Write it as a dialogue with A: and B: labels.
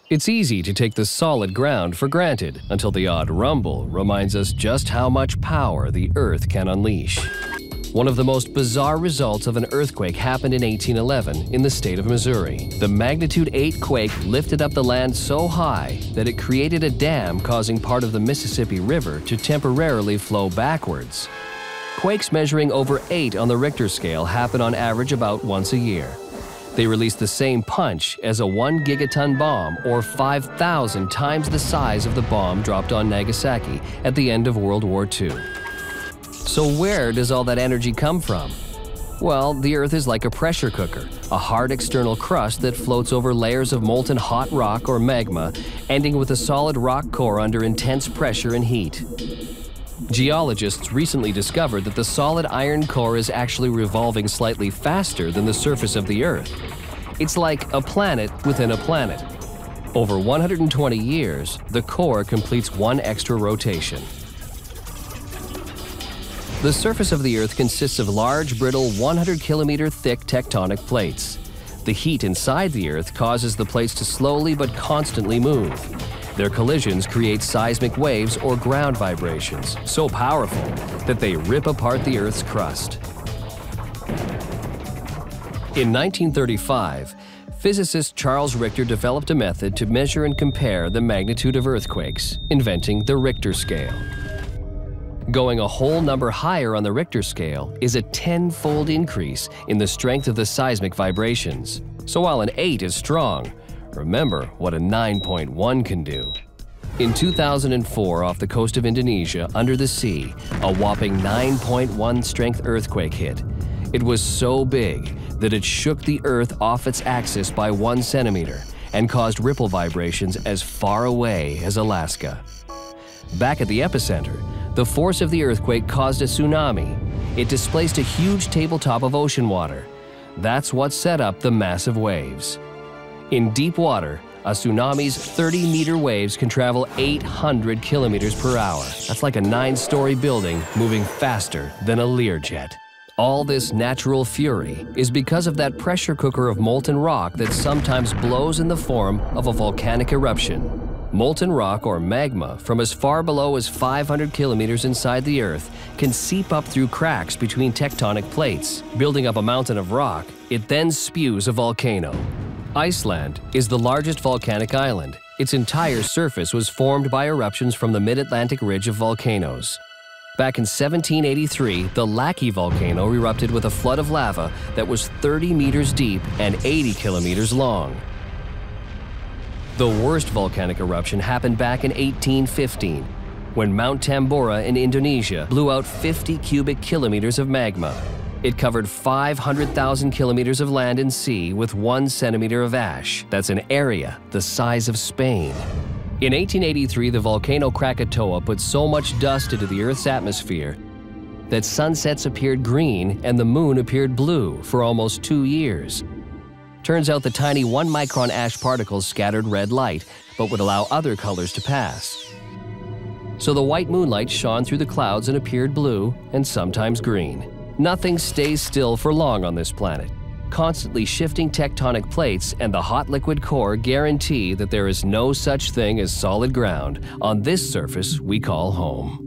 A: It's easy to take the solid ground for granted until the odd rumble reminds us just how much power the Earth can unleash. One of the most bizarre results of an earthquake happened in 1811 in the state of Missouri. The magnitude 8 quake lifted up the land so high that it created a dam, causing part of the Mississippi River to temporarily flow backwards. Quakes measuring over 8 on the Richter scale happen on average about once a year. They release the same punch as a 1 gigaton bomb, or 5,000 times the size of the bomb dropped on Nagasaki at the end of World War II. So where does all that energy come from? Well, the Earth is like a pressure cooker, a hard external crust that floats over layers of molten hot rock or magma, ending with a solid rock core under intense pressure and heat. Geologists recently discovered that the solid iron core is actually revolving slightly faster than the surface of the Earth. It's like a planet within a planet. Over 120 years, the core completes one extra rotation. The surface of the Earth consists of large, brittle, 100-kilometer thick tectonic plates. The heat inside the Earth causes the plates to slowly but constantly move. Their collisions create seismic waves or ground vibrations, so powerful that they rip apart the Earth's crust. In 1935, physicist Charles Richter developed a method to measure and compare the magnitude of earthquakes, inventing the Richter scale. Going a whole number higher on the Richter scale is a 10-fold increase in the strength of the seismic vibrations. So while an 8 is strong, remember what a 9.1 can do. In 2004, off the coast of Indonesia, under the sea, a whopping 9.1 strength earthquake hit. It was so big that it shook the Earth off its axis by 1 centimeter and caused ripple vibrations as far away as Alaska. Back at the epicenter, the force of the earthquake caused a tsunami. It displaced a huge tabletop of ocean water. That's what set up the massive waves. In deep water, a tsunami's 30-meter waves can travel 800 kilometers per hour. That's like a 9-story building moving faster than a Learjet. All this natural fury is because of that pressure cooker of molten rock that sometimes blows in the form of a volcanic eruption. Molten rock, or magma, from as far below as 500 kilometers inside the Earth can seep up through cracks between tectonic plates, building up a mountain of rock. It then spews a volcano. Iceland is the largest volcanic island. Its entire surface was formed by eruptions from the mid-Atlantic ridge of volcanoes. Back in 1783, the Laki volcano erupted with a flood of lava that was 30 meters deep and 80 kilometers long. The worst volcanic eruption happened back in 1815, when Mount Tambora in Indonesia blew out 50 cubic kilometers of magma. It covered 500,000 kilometers of land and sea with 1 centimeter of ash. That's an area the size of Spain. In 1883, the volcano Krakatoa put so much dust into the Earth's atmosphere that sunsets appeared green and the moon appeared blue for almost 2 years. Turns out the tiny 1-micron ash particles scattered red light, but would allow other colors to pass. So the white moonlight shone through the clouds and appeared blue and sometimes green. Nothing stays still for long on this planet. Constantly shifting tectonic plates and the hot liquid core guarantee that there is no such thing as solid ground on this surface we call home.